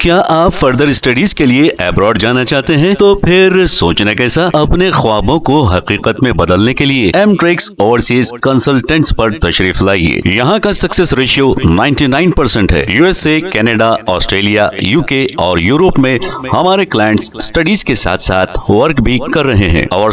क्या आप further studies के लिए अब्रॉड जाना चाहते हैं? तो फिर सोचना कैसा, अपने ख्वाबों को हकीकत में बदलने के लिए एमट्रिक्स ओवरसीज कंसल्टेंट्स पर तशरीफ लाइए। यहाँ का सक्सेस रेशियो 99% है। यूएसए, कनाडा, ऑस्ट्रेलिया, यूके और यूरोप में हमारे क्लाइंट्स स्टडीज के साथ साथ वर्क भी कर रहे हैं और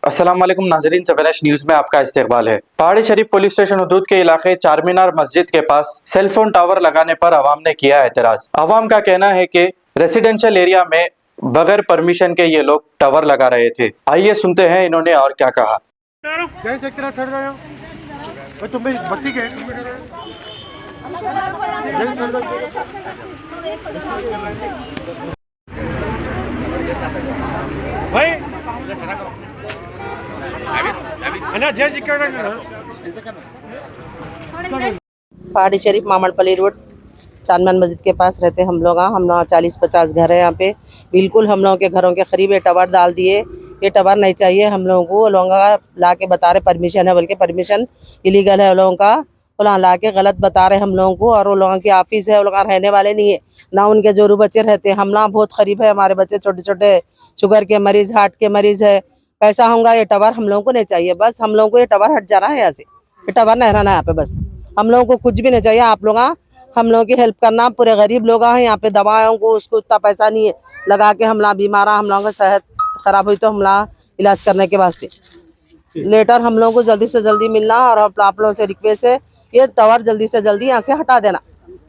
अस्सलाम वालेकुम नाजरीन, सवेरा न्यूज में आपका इस्तकबाल है। पहाड़ी शरीफ पुलिस स्टेशन हदूद के इलाके चार मीनार मस्जिद के पास सेलफोन टावर लगाने पर अवाम ने किया एतराज। अवाम का कहना है कि रेसिडेंशियल एरिया में बगैर परमिशन के ये लोग टावर लगा रहे थे। आइए सुनते हैं इन्होंने और क्या कहा। पहाड़ी शरीफ मामड़पल्ली रोड चांदमान मस्जिद के पास रहते हम लोग। हम लोग 40-50 घर है यहाँ पे। बिल्कुल हम लोगों के घरों के करीब ये टावर डाल दिए। ये टावर नहीं चाहिए हम लोगों को। लोगों का ला के बता रहे परमिशन है, बल्कि परमिशन इलीगल है। लोगों का ला के गलत बता रहे हम लोगों को। और वो लोगों की ऑफिस है, वो लोग रहने वाले नहीं है ना। उनके जोरू बच्चे रहते हैं। हम लोग बहुत करीब है, हमारे बच्चे छोटे छोटे शुगर के मरीज, हार्ट के मरीज है। कैसा होगा ये टावर? हम लोगों को नहीं चाहिए। बस हम लोगों को ये टावर हट जाना है यहाँ से। ये टावर नहीं रहना यहाँ पे। बस हम लोगों को कुछ भी नहीं चाहिए। आप लोग हम लोगों की हेल्प करना। पूरे गरीब लोग हैं यहाँ पे। दवाओं को उसको इतना पैसा नहीं है लगा के हम लोग बीमार, हम लोगों की सेहत खराब हुई तो हम लोग इलाज करने के वास्ते लेटर हम लोगों को जल्दी से जल्दी मिलना। और आप लोगों से रिक्वेस्ट है ये टावर जल्दी से जल्दी यहाँ से हटा देना।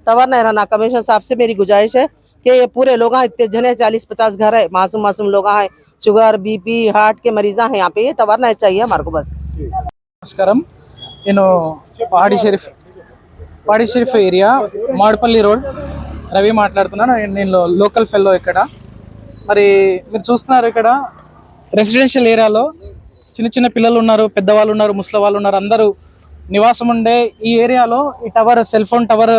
टावर नहीं रहना। कमिश्नर साहब से मेरी गुजारिश है कि ये पूरे लोग इतने जने 40-50 घर है, मासूम लोग हैं, शुगर, बीपी, हार्ट के मरीजा हैं यहाँ पे। ये टावर नहीं चाहिए हमारे को। बस నమస్కారం, నేను పహాడి షరీఫ్ ఏరియా మాడపల్లి రోడ్ రవి మాట్లాడుతున్నాను. నేను లోకల్ ఫెల్లో ఇక్కడ. మరి మీరు చూస్తున్నారు ఇక్కడ రెసిడెన్షియల్ ఏరియాలో చిన్న చిన్న పిల్లలు ఉన్నారు, పెద్దవాళ్ళు ఉన్నారు, ముసలి వాళ్ళు ఉన్నారు, అందరూ నివాసం ఉండే ఈ ఏరియాలో ఈ టవర్, సెల్ ఫోన్ టవర్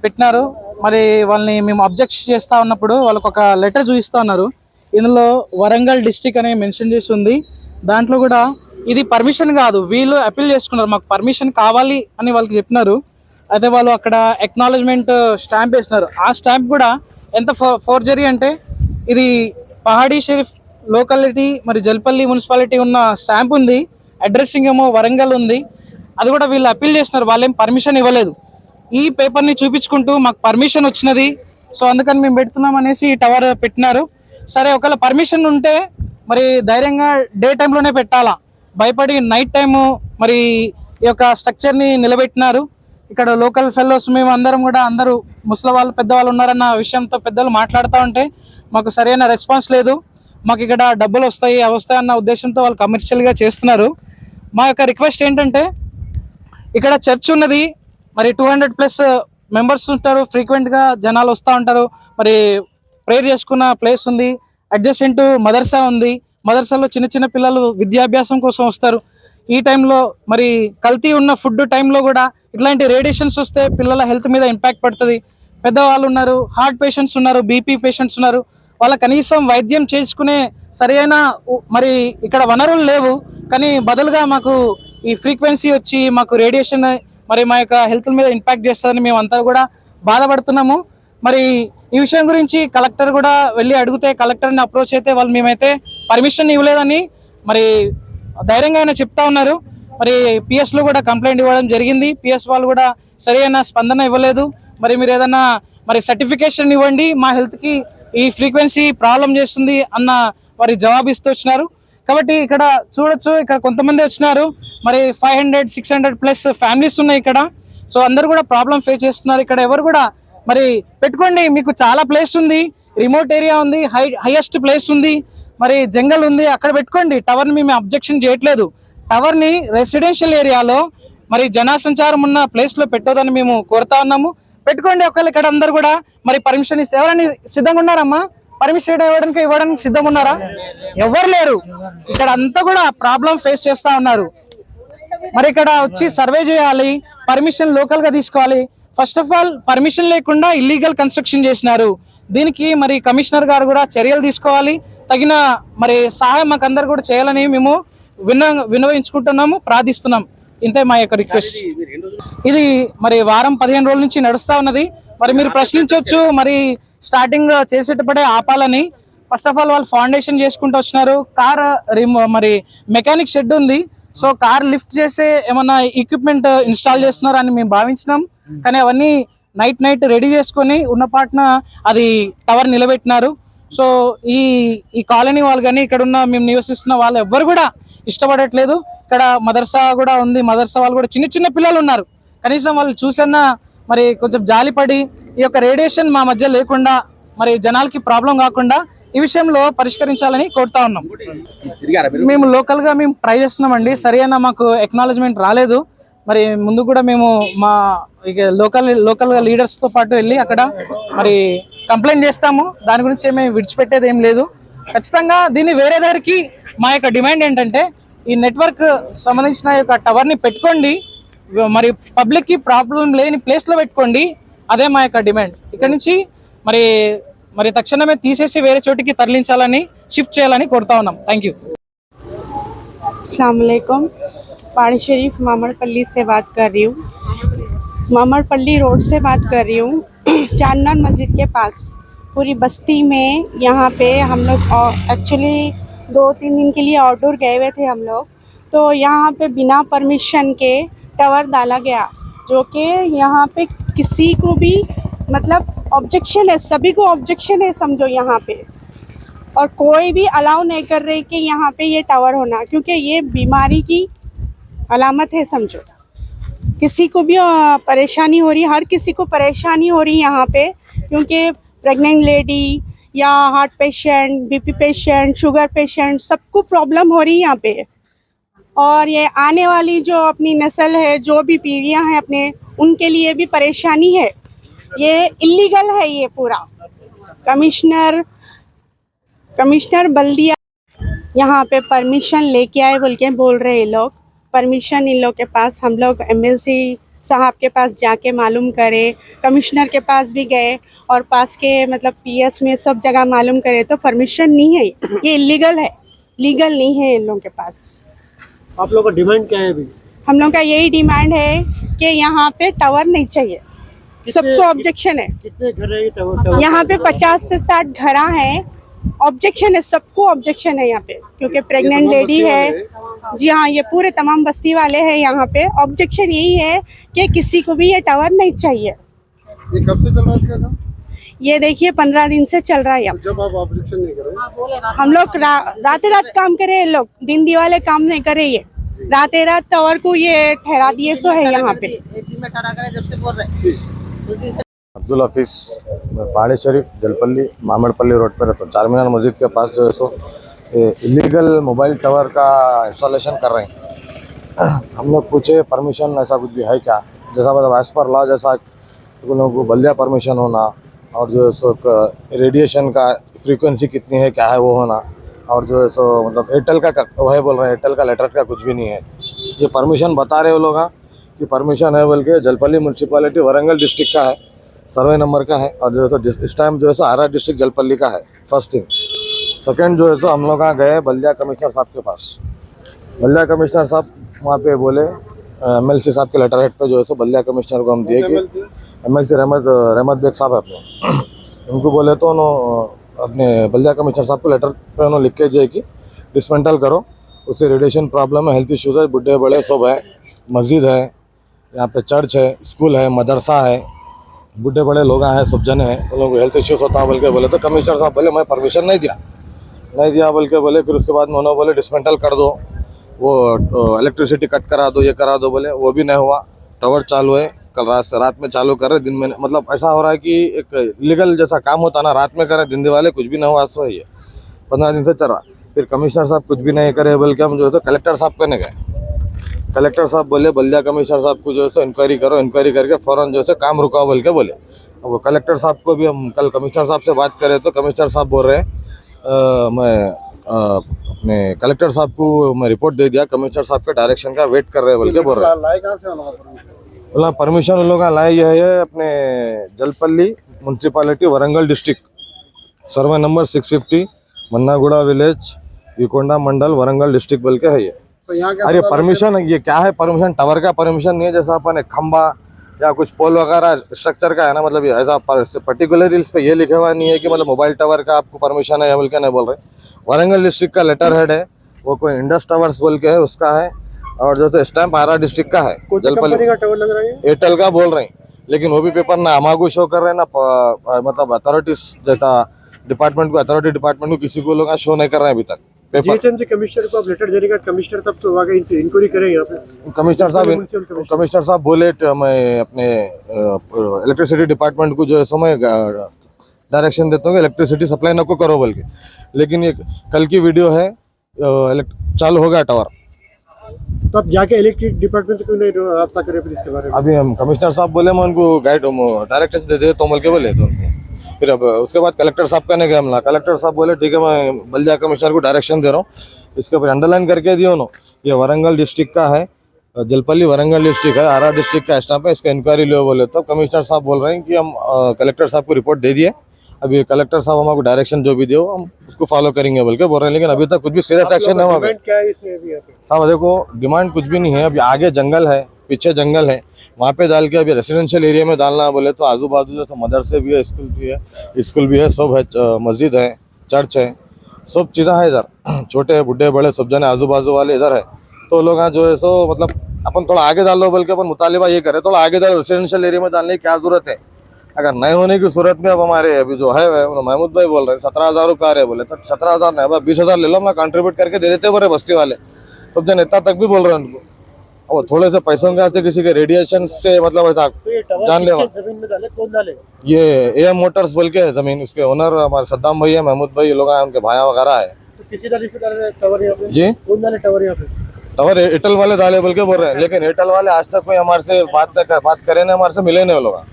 పెట్టినారు. మరి వాళ్ళని మేము అబ్జెక్ట్ చేస్తూ ఉన్నప్పుడు వాళ్ళకు ఒక లెటర్ చూపిస్తూ ఉన్నారు. ఇందులో వరంగల్ డిస్టిక్ అనే మెన్షన్ చేసి ఉంది. దాంట్లో కూడా ఇది పర్మిషన్ కాదు, వీళ్ళు అపీల్ చేసుకున్నారు, మాకు పర్మిషన్ కావాలి అని వాళ్ళకి చెప్పినారు. అయితే వాళ్ళు అక్కడ ఎక్నాలజ్మెంట్ స్టాంప్ వేసినారు. ఆ స్టాంప్ కూడా ఎంత ఫోర్జరీ అంటే ఇది పహాడీ షరీఫ్ లోకాలిటీ మరి జల్పల్లి మున్సిపాలిటీ ఉన్న స్టాంప్ ఉంది, అడ్రస్సింగ్ ఏమో వరంగల్ ఉంది. అది కూడా వీళ్ళు అపీల్ చేసినారు, వాళ్ళేం పర్మిషన్ ఇవ్వలేదు. ఈ పేపర్ని చూపించుకుంటూ మాకు పర్మిషన్ వచ్చినది, సో అందుకని మేము పెడుతున్నాం అనేసి ఈ టవర్ పెట్టినారు. సరే, ఒకవేళ పర్మిషన్ ఉంటే మరి ధైర్యంగా డే టైంలోనే పెట్టాలా, భయపడి నైట్ టైము మరి ఈ యొక్క స్ట్రక్చర్ని నిలబెట్టినారు. ఇక్కడ లోకల్ ఫెలోస్ మేము అందరం కూడా, అందరూ ముసలి వాళ్ళు, పెద్దవాళ్ళు ఉన్నారన్న విషయంతో పెద్దలు మాట్లాడుతూ ఉంటే మాకు సరైన రెస్పాన్స్ లేదు. మాకు ఇక్కడ డబ్బులు వస్తాయి అన్న ఉద్దేశంతో వాళ్ళు కమర్షియల్గా చేస్తున్నారు. మా యొక్క రిక్వెస్ట్ ఏంటంటే ఇక్కడ చర్చ్ ఉన్నది, మరి 200+ మెంబర్స్ ఉంటారు, ఫ్రీక్వెంట్గా జనాలు వస్తూ ఉంటారు. మరి ప్రేయర్ చేసుకున్న ప్లేస్ ఉంది, అడ్జసెంట్ మదర్సా ఉంది. మదర్సాలో చిన్న చిన్న పిల్లలు విద్యాభ్యాసం కోసం వస్తారు. ఈ టైంలో మరి కల్తీ ఉన్న ఫుడ్ టైంలో కూడా ఇట్లాంటి రేడియేషన్స్ వస్తే పిల్లల హెల్త్ మీద ఇంపాక్ట్ పడుతుంది. పెద్దవాళ్ళు ఉన్నారు, హార్ట్ పేషెంట్స్ ఉన్నారు, బీపీ పేషెంట్స్ ఉన్నారు. వాళ్ళ కనీసం వైద్యం చేసుకునే సరైన మరి ఇక్కడ వనరులు లేవు. కానీ బదులుగా మాకు ఈ ఫ్రీక్వెన్సీ వచ్చి మాకు రేడియేషన్ మరి మా యొక్క హెల్త్ మీద ఇంపాక్ట్ చేస్తుందని మేము అంతా కూడా బాధపడుతున్నాము. మరి ఈ విషయం గురించి కలెక్టర్ కూడా వెళ్ళి అడిగితే, కలెక్టర్ని అప్రోచ్ అయితే వాళ్ళు మేమైతే పర్మిషన్ ఇవ్వలేదని మరి ధైర్యంగా ఆయన చెప్తా ఉన్నారు. మరి పిఎస్లో కూడా కంప్లైంట్ ఇవ్వడం జరిగింది. పిఎస్ వాళ్ళు కూడా సరైన స్పందన ఇవ్వలేదు. మరి మీరు ఏదన్నా మరి సర్టిఫికేషన్ ఇవ్వండి, మా హెల్త్కి ఈ ఫ్రీక్వెన్సీ ప్రాబ్లం చేస్తుంది అన్న మరి జవాబిస్తూ వచ్చినారు. కాబట్టి ఇక్కడ చూడొచ్చు, ఇక్కడ కొంతమంది వచ్చినారు, మరి 500-600+ ఫ్యామిలీస్ ఉన్నాయి ఇక్కడ. సో అందరు కూడా ప్రాబ్లం ఫేస్ చేస్తున్నారు. ఇక్కడ ఎవరు కూడా మరి పెట్టుకోండి, మీకు చాలా ప్లేస్ ఉంది, రిమోట్ ఏరియా ఉంది, హైయెస్ట్ ప్లేస్ ఉంది, మరి జంగల్ ఉంది, అక్కడ పెట్టుకోండి టవర్ని. మేము అబ్జెక్షన్ చేయట్లేదు. టవర్ని రెసిడెన్షియల్ ఏరియాలో మరి జనసంచారం ఉన్న ప్లేస్లో పెట్టొద్దని మేము కోరుతా ఉన్నాము. పెట్టుకోండి. ఒకవేళ ఇక్కడ అందరు కూడా మరి పర్మిషన్ ఇస్తే ఎవరైనా సిద్ధంగా ఉన్నారమ్మా? పర్మిషన్ ఇవ్వడానికి సిద్ధంగా ఉన్నారా? ఎవరు లేరు. ఇక్కడ అంతా కూడా ప్రాబ్లం ఫేస్ చేస్తూ ఉన్నారు. మరి ఇక్కడ వచ్చి సర్వే చేయాలి, పర్మిషన్ లోకల్గా తీసుకోవాలి. ఫస్ట్ ఆఫ్ ఆల్ పర్మిషన్ లేకుండా ఇల్లీగల్ కన్స్ట్రక్షన్ చేసినారు. దీనికి మరి కమిషనర్ గారు కూడా చర్యలు తీసుకోవాలి. తగిన మరి సహాయం మాకు అందరు కూడా చేయాలని మేము విన్నవించుకుంటున్నాము, ప్రార్థిస్తున్నాం. ఇంతే మా యొక్క రిక్వెస్ట్. ఇది మరి వారం 15 రోజుల నుంచి నడుస్తా ఉన్నది. మరి మీరు ప్రశ్నించవచ్చు, మరి స్టార్టింగ్ చేసేటప్పుడే ఆపాలని. ఫస్ట్ ఆఫ్ ఆల్ వాళ్ళు ఫౌండేషన్ చేసుకుంటూ వచ్చినారు. కార్ మరి మెకానిక్ షెడ్ ఉంది, సో కార్ లిఫ్ట్ చేసే ఏమన్నా ఎక్విప్మెంట్ ఇన్స్టాల్ చేస్తున్నారు అని మేము భావించినాం. కానీ అవన్నీ నైట్ రెడీ చేసుకొని ఉన్నపాటున అది టవర్ నిలబెట్టినారు. సో ఈ కాలనీ వాళ్ళు కానీ ఇక్కడ ఉన్న మేము నివసిస్తున్న వాళ్ళు ఎవ్వరు కూడా ఇష్టపడట్లేదు. ఇక్కడ మదర్సా కూడా ఉంది, మదర్సా వాళ్ళు కూడా చిన్న పిల్లలు ఉన్నారు. కనీసం వాళ్ళు చూసన్నా మరి కొంచెం జాలిపడి ఈ యొక్క రేడియేషన్ మా మధ్య లేకుండా మరి జనాలకి ప్రాబ్లం కాకుండా ఈ విషయంలో పరిష్కరించాలని కోరుతా ఉన్నాం. మేము లోకల్ గా మేము ట్రై చేస్తున్నామండి, సరైన మాకు ఎక్నాలజ్మెంట్ రాలేదు. మరి ముందు కూడా మేము మా లోకల్ లీడర్స్ తో పాటు వెళ్ళి అక్కడ మరి కంప్లైంట్ చేస్తాము. దాని గురించి మేము విడిచిపెట్టేది ఏం లేదు. ఖచ్చితంగా దీన్ని వేరే దారికి మా యొక్క డిమాండ్ ఏంటంటే ఈ నెట్వర్క్ సంబంధించిన యొక్క టవర్ ని పెట్టుకోండి, మరి పబ్లిక్ కి ప్రాబ్లం లేని ప్లేస్ లో పెట్టుకోండి. అదే మా యొక్క డిమాండ్. ఇక్కడ నుంచి మరి తక్షణమే తీసేసి వేరే చోటికి తరలించాలని, షిఫ్ట్ చేయాలని కోరుతా ఉన్నాం. Thank you. अस्सलाम वालेकुम। पहाड़ी शरीफ मामड़पल्ली से बात कर रही हूँ, मामड़पल्ली रोड से बात कर रही हूँ। चांदनार मस्जिद के पास पूरी बस्ती में यहाँ पे हम लोग एक्चुअली 2-3 दिन के लिए आउटडोर गए हुए थे हम लोग, तो यहाँ पे बिना परमिशन के टावर डाला गया, जो कि यहाँ पे किसी को भी मतलब ऑब्जेक्शन है, सभी को ऑब्जेक्शन है समझो यहाँ पे, और कोई भी अलाउ नहीं कर रहे कि यहाँ पे ये टावर होना, क्योंकि ये बीमारी की अलामत है समझो। किसी को भी परेशानी हो रही, हर किसी को परेशानी हो रही यहाँ पे, क्योंकि प्रेग्नेंट लेडी या heart patient, BP patient, sugar patient, सबको प्रॉब्लम हो रही है यहाँ पे। और ये आने वाली जो अपनी नस्ल है, जो भी पीढ़ियाँ हैं अपने, उनके लिए भी परेशानी है। ये इलीगल है ये पूरा। कमिश्नर बल्दिया यहाँ पे परमिशन लेके आए बोल के बोल रहे हैं लोग। परमिशन इन लोग के पास, हम लोग एमएलसी साहब के पास जाके मालूम करे, कमिश्नर के पास भी गए और पास के मतलब पीएस में सब जगह मालूम करे, तो परमिशन नहीं है, ये इलीगल है, लीगल नहीं है इन लोगों के पास। आप लोगों का डिमांड क्या है अभी? हम लोग का यही डिमांड है कि यहाँ पे टावर नहीं चाहिए, सबको ऑब्जेक्शन है। कितने घर है ये टावर? यहाँ पे 50 से 60 घर हैं, ऑब्जेक्शन है, सबको ऑब्जेक्शन है यहाँ पे, क्योंकि प्रेग्नेंट लेडी है। जी हाँ, ये पूरे तमाम बस्ती वाले हैं यहाँ पे। ऑब्जेक्शन यही है कि किसी को भी ये टावर नहीं चाहिए। ये कब से चल रहा है इसका काम? ये देखिए 15 दिन से चल रहा है यहाँ। जब आप ऑब्जेक्शन नहीं करें, हम लोग रात काम करे, लोग दिन दिवाले काम नहीं करे, ये रात टावर को ये ठहरा दिए सो है यहाँ पे। अब्दुल हफीज़, मैं पहाड़ी शरीफ जलपल्ली मामड़पल्ली रोड पर रहता हूँ। चार मीनार मस्जिद के पास जो है सो इलीगल मोबाइल टावर का इंस्टॉलेशन कर रहे हैं। हम लोग पूछे परमिशन ऐसा कुछ भी है क्या, जैसा मतलब एज पर लॉ जैसा उन लोगों को बल्दिया परमिशन होना, और जो है सो रेडिएशन का फ्रीक्वेंसी कितनी है क्या है वो होना, और जो है सो मतलब एयरटेल का वो है बोल रहे हैं, एयरटेल का लेटर का कुछ भी नहीं है। ये परमिशन बता रहे वो लोग कि परमिशन है बोल के। जलपल्ली म्यूनसिपालिटी वरंगल डिस्ट्रिक्ट का है, सर्वे नंबर का है, और जो है तो इस टाइम जो है सो आरा डिस्ट्रिक्ट जलपल्ली का है। First thing. सेकंड जो है सो हम लोग गए बल्दिया कमिश्नर साहब के पास। बल्दिया कमिश्नर साहब वहाँ पे बोले एमएलसी साहब के लेटर हेड पे जो है सो बल्दिया कमिश्नर को हम दिए कि एमएलसी रहमत बेग साहब है अपने, उनको बोले तो उन्होंने अपने बल्दिया कमिश्नर साहब को लेटर पे उन्होंने लिख के दिए कि डिसमेंटल करो, उससे रेडिएशन प्रॉब्लम है, हेल्थ इश्यूज है, बुढ़े बड़े सब है, मस्जिद है यहाँ पे, चर्च है, स्कूल है, मदरसा है, बुढ़े बड़े लोग हैं, सब जने हैं, उन लोगों को हेल्थ इश्यूज होता है बोल के बोले। तो कमिश्नर साहब बोले मैं परमिशन नहीं दिया बोल के बोले। फिर उसके बाद में उन्होंने बोले डिसमेंटल कर दो, वो इलेक्ट्रिसिटी कट करा दो, ये करा दो बोले। वो भी नहीं हुआ। टावर चालू है, कल रात में चालू कर रहे, दिन में मतलब ऐसा हो रहा है कि एक लीगल जैसा काम होता ना, रात में करे दिन दिवाले, कुछ भी नहीं हुआ। ऐसा ही है, 15 दिन से चल रहा। फिर कमिश्नर साहब कुछ भी नहीं करे बोल के हम जो है तो कलेक्टर साहब कहने गए। कलेक्टर साहब बोले बल्दिया कमिश्नर साहब को जो है इंक्वायरी करो, इंक्वायरी करके फ़ौरन जो है काम रुकाओ बोल के बोले। अब वो कलेक्टर साहब को भी हम कल कमिश्नर साहब से बात करें तो कमिश्नर साहब बोल रहे हैं मैं अपने कलेक्टर साहब को मैं रिपोर्ट दे दिया, कमिश्नर साहब के डायरेक्शन का वेट कर रहे हैं बोल के बोल रहे हैं। बोला परमिशन उन लोग लाए है अपने Jalpalli municipality Warangal district, survey number 650, Mannaguda village, Vikonda mandal, Warangal district बोल के है ये। तो यहाँ क्या अरे परमिशन ये क्या है, परमिशन टावर का परमिशन नहीं है, जैसा अपन एक खंबा या कुछ पोल वगैरह स्ट्रक्चर का है ना, मतलब ऐसा पर्टिकुलर इस पे ये लिखा हुआ नहीं है कि मतलब मोबाइल टावर का आपको परमिशन है या बोल के नहीं बोल रहे। वारंगल डिस्ट्रिक्ट का लेटर हेड है, वो कोई इंडस टावर्स बोल के है उसका है, और जो तो स्टैम्प आरा डिस्ट्रिक्ट का है, कंपनी का टावर लग रहा है? एयरटेल का बोल रहे हैं, लेकिन वो भी पेपर ना हमारे शो कर रहे हैं ना मतलब अथॉरिटीज जैसा डिपार्टमेंट को, अथॉरिटी डिपार्टमेंट को किसी को लोग शो नहीं कर रहे हैं अभी तक पेपर। जीएचएमसी कमिश्नर को आप लेटर देने का कमिश्नर तब तो आगे इनसे इंक्वायरी करें यहाँ पे। कमिश्नर साहब बोले मैं अपने इलेक्ट्रिसिटी डिपार्टमेंट को जो है सो मैं डायरेक्शन देता हूँ कि इलेक्ट्रिसिटी सप्लाई न को करो बोल के, लेकिन ये कल की वीडियो है चालू हो गया टावर। तो आप जाके इलेक्ट्रिक डिपार्टमेंट से क्यों नहीं रास्ता करें फिर इसके बारे में? अभी हम कमिश्नर साहब बोले मैं उनको गाइड डायरेक्शन दे तो बोल के बोले, तो फिर अब उसके बाद कलेक्टर साहब का नहीं गया हमला, कलेक्टर साहब बोले ठीक है मैं बल्दिया कमिश्नर को डायरेक्शन दे रहा हूँ, इसके ऊपर अंडरलाइन करके दियो ना, ये वारंगल डिस्ट्रिक्ट का है, जलपल्ली वारंगल डिस्ट्रिक्ट है, आरा डिस्ट्रिक्ट का स्टाफ है, इसका इंक्वायरी लो बोले। तो कमिश्नर साहब बोल रहे हैं कि हम कलेक्टर साहब को रिपोर्ट दे दिए, अभी कलेक्टर साहब हमको डायरेक्शन जो भी दियो हम उसको फॉलो करेंगे बोल के बोल रहे हैं, लेकिन अभी तक कुछ भी सीरियस एक्शन नहीं हुआ। क्या है इसमें अभी यहाँ पे? साहब देखो डिमांड कुछ भी नहीं है, अभी आगे जंगल है, पीछे जंगल है, वहाँ पे डाल के अभी रेसिडेंशियल एरिया में डालना बोले तो आजू बाजू जो तो मदरसे भी है, स्कूल भी है, सब है, मस्जिद है, चर्च है, सब चीज़ें हैं इधर, छोटे बूढ़े बड़े सब जने आजू बाजू वाले इधर है। तो लोग यहाँ जो है सो मतलब अपन थोड़ा आगे डाल लो बोल के अपन मुतालिबा ये करे, थोड़ा आगे डालो, रेसिडेंशियल एरिया में डालने की क्या जरूरत है? अगर नहीं होने की सूरत में अब हमारे अभी जो है महमूद भाई बोल रहे हैं 17,000 रुपये आ रहे बोले, तो 17,000 नहीं, अब 20,000 ले लो, मैं कंट्रीब्यूट करके दे देते बोले बस्ती वाले, सब जन इतना तक भी बोल रहे हैं उनको। और थोड़े से पैसों के आते किसी के रेडिएशन से मतलब ऐसा जान ले, जमीन में डाले कौन डाले? ये एम मोटर्स बोल के है जमीन, उसके ओनर हमारे सद्दाम भाई है, महमूद भाई, ये लोग हैं, उनके भाया वगैरह है। तो किसी डाले से डाले टावर यहाँ पे? जी कौन डाले टावर यहाँ पे? टावर एयरटेल वाले डाले बोल के बोल रहे हैं, लेकिन एयरटेल वाले आज तक कोई हमारे से बात करे नहीं, हमारे से मिले नहीं वो लोग।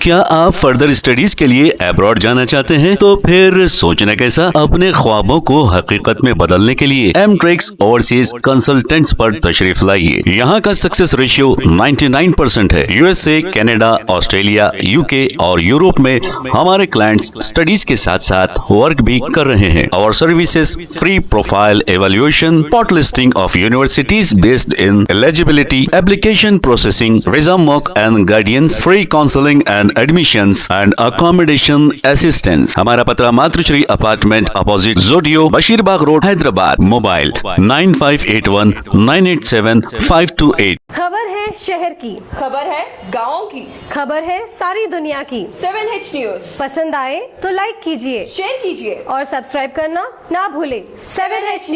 क्या आप फर्दर स्टडीज के लिए अब्रॉड जाना चाहते हैं? तो फिर सोचना कैसा, अपने ख्वाबों को हकीकत में बदलने के लिए एमट्रिक्स ओवरसीज कंसल्टेंट्स पर तशरीफ लाइए। यहाँ का सक्सेस रेशियो 99% है। यूएसए, कनाडा, ऑस्ट्रेलिया, यूके और यूरोप में हमारे क्लाइंट्स स्टडीज के साथ साथ वर्क भी कर रहे हैं। और services free profile evaluation, spot listing of universities based in eligibility, application processing, visa mock and guidance, free counselling and admissions and accommodation assistance. हमारा पता मातृश्री अपार्टमेंट अपोजिट जोडियो, बशीरबाग रोड, हैदराबाद। मोबाइल 9581 987 528। खबर है शहर की, खबर है गाँव की, खबर है सारी दुनिया की। 7H न्यूज पसंद आए तो लाइक कीजिए, शेयर कीजिए और सब्सक्राइब करना ना भूलें। 7H news.